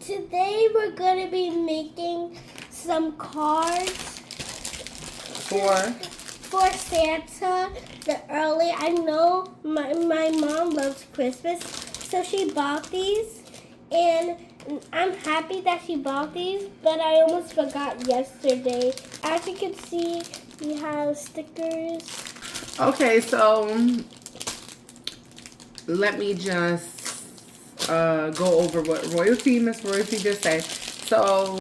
Today we're going to be making some cards for Santa. I know my mom loves Christmas, so she bought these, and I'm happy that she bought these, but I almost forgot yesterday. As you can see, we have stickers. Okay, so let me just go over what Miss Royalty just said. So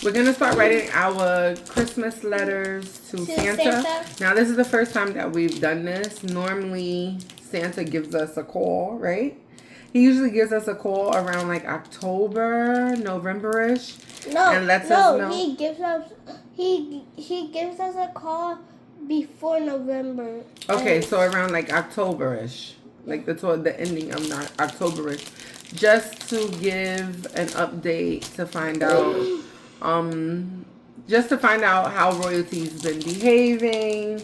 we're gonna start writing our Christmas letters to Santa. Now this is the first time that we've done this. Normally Santa gives us a call, right? He usually gives us a call around like October, November-ish. And lets us know. He gives us a call before November. Okay, so around like October-ish. Like toward the ending of October-ish. Just to give an update to find out how Royalty's been behaving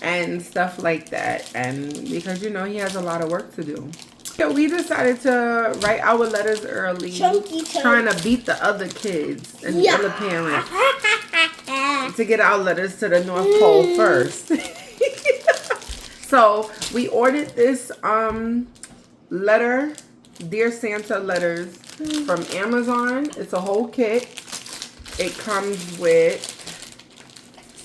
and stuff like that. And because he has a lot of work to do. So we decided to write our letters early, trying to beat the other kids and the other parents to get our letters to the North Pole first. So we ordered this letter, Dear Santa letters from Amazon. It's a whole kit. It comes with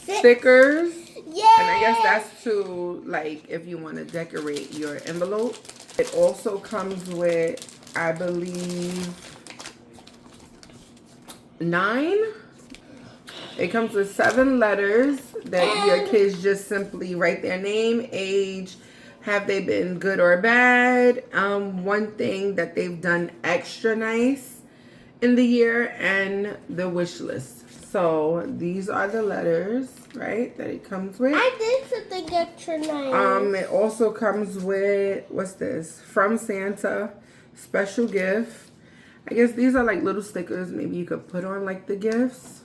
stickers. Yay! And I guess that's to, like, if you want to decorate your envelope. It also comes with, I believe, 9. It comes with 7 letters that your kids just simply write their name, age, have they been good or bad, one thing that they've done extra nice in the year, and the wish list. So these are the letters, right, that it comes with. I did something extra nice. It also comes with, what's this? From Santa, special gift. I guess these are like little stickers. Maybe you could put on like the gifts.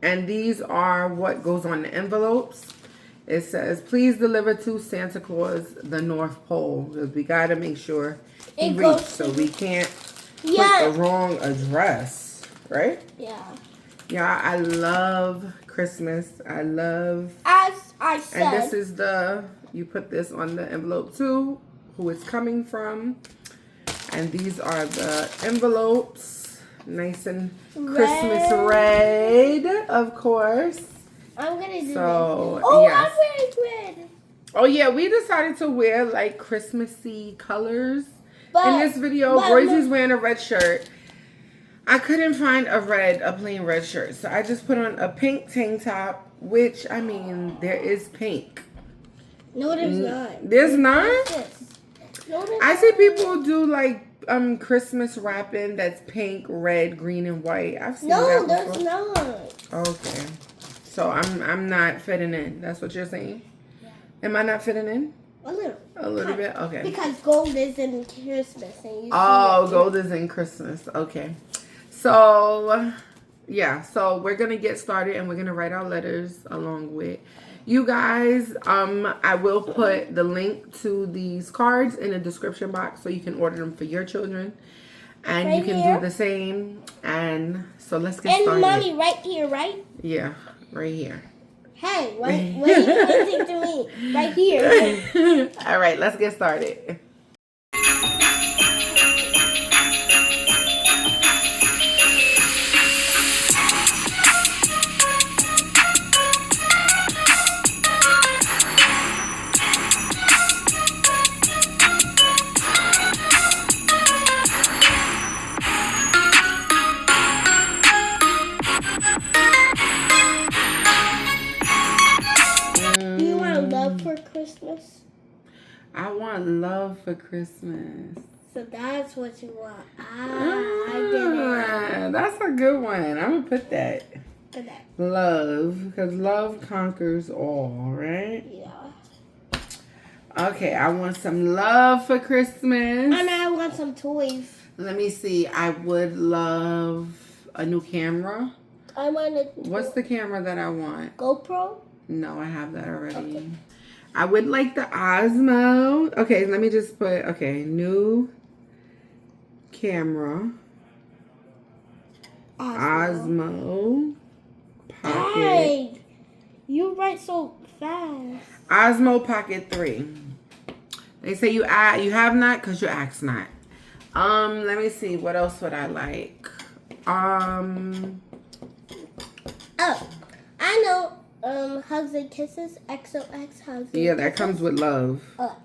And these are what goes on the envelopes. It says, please deliver to Santa Claus the North Pole. Because we got to make sure he reaches. So we can't put the wrong address. Right? Yeah. Yeah, I love Christmas. As I said. And this is you put this on the envelope too. Who it's coming from. And these are the envelopes. Nice and Christmas red, of course. I'm gonna do so, this. Oh, yes. I'm wearing red. Oh yeah, we decided to wear like Christmassy colors in this video. Royalty's wearing a red shirt. I couldn't find a plain red shirt, so I just put on a pink tank top. Which I mean, there is pink. No, there's not. There's not. No, there's I see people do like Christmas wrapping that's pink, red, green, and white. I've seen that before. There's not. Okay. So I'm not fitting in. That's what you're saying? Yeah. Am I not fitting in? A little. A little bit? Okay. Because gold is in Christmas. And gold is in Christmas. Okay. So, yeah. So we're going to get started and we're going to write our letters along with you guys. I will put the link to these cards in the description box so you can order them for your children. And you can do the same. And so let's get started. And mommy, right here, right? Yeah, right here. Hey, what are you pointing to me? Right here. All right, let's get started. I want love for Christmas. So that's what you want. I get it. That's a good one. I'm going to put that. Put that. Love. Because love conquers all, right? Yeah. Okay, I want some love for Christmas. And I want some toys. Let me see. I would love a new camera. I want a... What's the camera that I want? GoPro? No, I have that already. Okay. I would like the Osmo. Okay, let me just put, okay, new camera. Osmo Pocket. Hey, you write so fast. Osmo Pocket 3. They say you have not because you ask not. Let me see. What else would I like? Oh, I know. Hugs and kisses. XOX hugs. Yeah, that comes with love. XOX.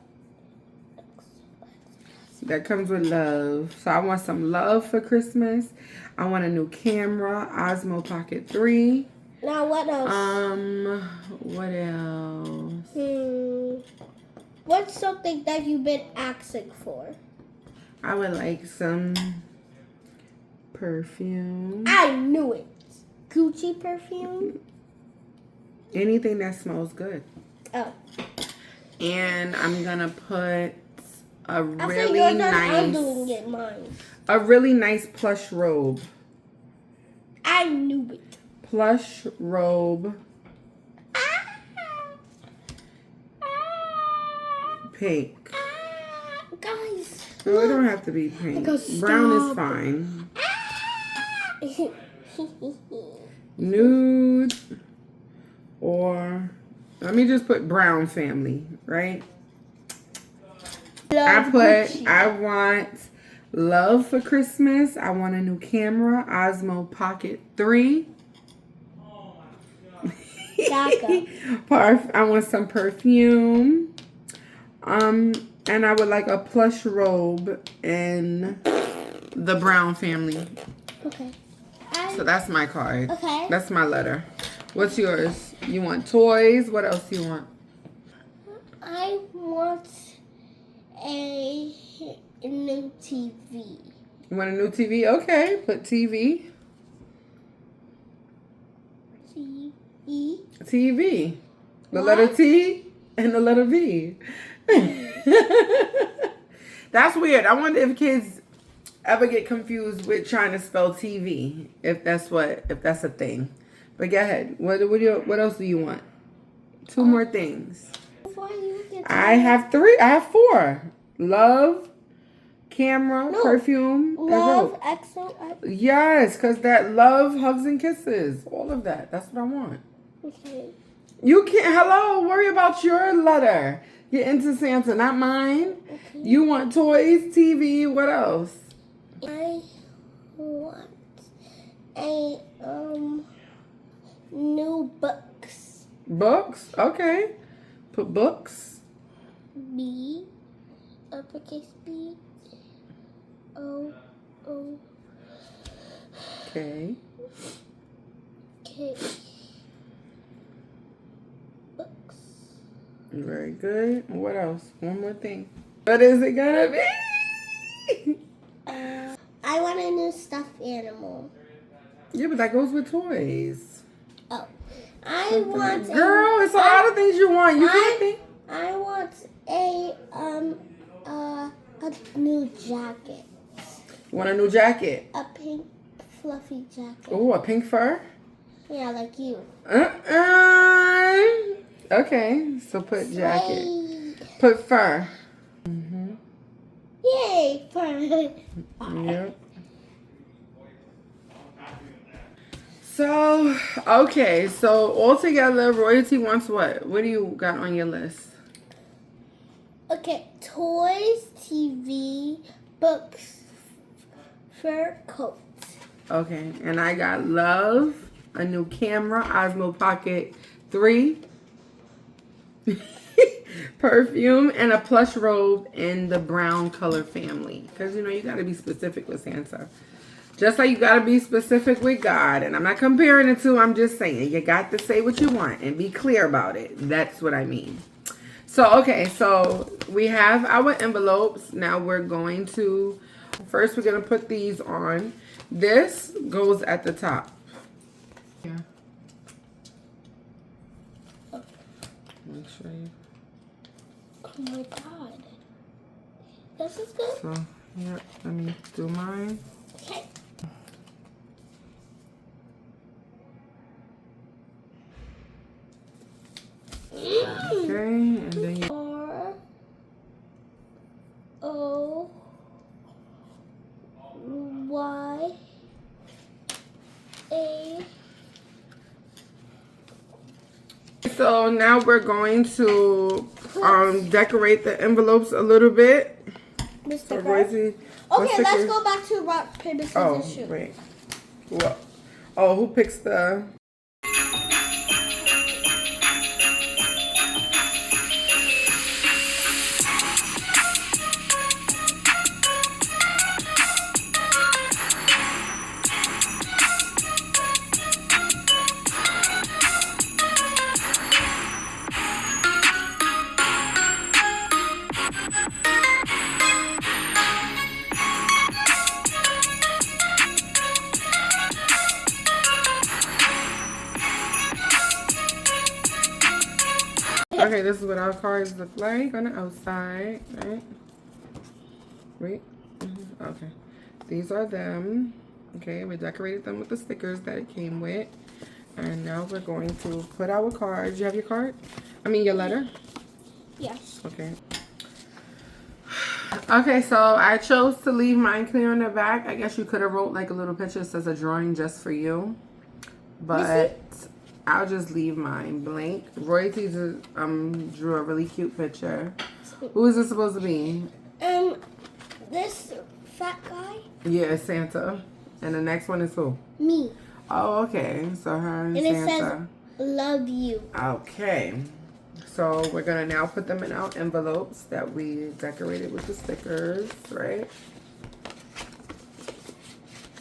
That comes with love. So I want some love for Christmas. I want a new camera, Osmo Pocket 3. Now what else? What else? What's something that you've been asking for? I would like some perfume. I knew it. Gucci perfume. Anything that smells good. Oh. And I'm gonna put a really I'm nice, doing it mine. a really nice plush robe. I knew it. Plush robe. Pink. Guys. No, it don't have to be pink. Brown is fine. Nude. Or let me just put brown family, right? I want love for Christmas. I want a new camera, Osmo Pocket 3. I want some perfume. And I would like a plush robe in the brown family. Okay. So that's my card. Okay. That's my letter. What's yours? You want toys? What else do you want? I want a new TV. You want a new TV? Okay, put TV. TV. TV. The What? letter T and the letter V. That's weird. I wonder if kids ever get confused with trying to spell TV. If that's a thing. But go ahead. What else do you want? Two more things. I have 3. I have 4. Love, camera, perfume, love, and XOX. rope. Yes, because that love, hugs, and kisses. All of that. That's what I want. Okay. You can't, worry about your letter. Get into Santa, not mine. Okay. You want toys, TV, what else? I want a new books. Books? Okay. Put books. B, uppercase B, O, O, Okay. K. Books. Very good. What else? One more thing. What is it gonna be? I want a new stuffed animal. Yeah, but that goes with toys. Oh, I want. Girl, it's a lot of things you want. You can't think. I want a new jacket. You want a new jacket? A pink fluffy jacket. Oh, a pink fur? Yeah, like you. Okay, so put jacket. Yay. Put fur. Yay, fur. Yep. So, okay, so altogether, Royalty wants what? What do you got on your list? Okay, toys, TV, books, fur coat. Okay, and I got love, a new camera, Osmo Pocket 3, perfume, and a plush robe in the brown color family. Because, you know, you got to be specific with Santa. Just like you got to be specific with God. And I'm not comparing the two. I'm just saying you got to say what you want and be clear about it. That's what I mean. So, okay. So, we have our envelopes. Now, we're going to... First, we're going to put these on. This goes at the top. Yeah. Make sure you... Oh, my God. This is good? So, yeah. Let me do mine. Okay. Okay, and O Y A. So now we're going to decorate the envelopes a little bit. So Rosie, okay, let's go back to rock, paper, scissors, shoot. Wait. Well, oh, who picks the... Okay, this is what our cards look like on the outside, right? Wait. Okay. These are them. Okay, we decorated them with the stickers that it came with. And now we're going to put our cards. You have your card? I mean, your letter? Yes. Okay. Okay, so I chose to leave mine clear on the back. I guess you could have wrote like a little picture that says a drawing just for you. But I'll just leave mine blank. Royalty drew a really cute picture. Who is this supposed to be? This fat guy. Yeah, Santa. And the next one is who? Me. Oh, okay. So her and Santa. And it says, "Love you." Okay. So we're gonna now put them in our envelopes that we decorated with the stickers, right?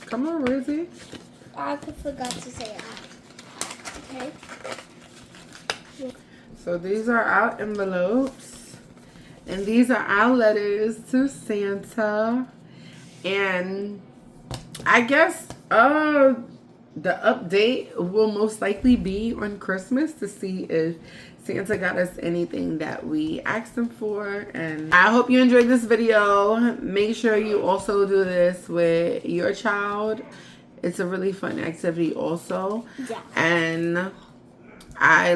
Come on, Rizzy. I forgot to say it. Okay. So these are our envelopes. And these are our letters to Santa. And I guess the update will most likely be on Christmas to see if Santa got us anything that we asked him for. And I hope you enjoyed this video. Make sure you also do this with your child. It's a really fun activity also. Yeah. And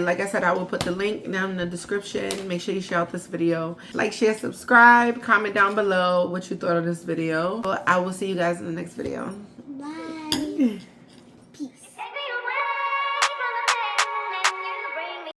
like I said, I will put the link down in the description. Make sure you share out this video. Like, share, subscribe, comment down below what you thought of this video. I will see you guys in the next video. Bye.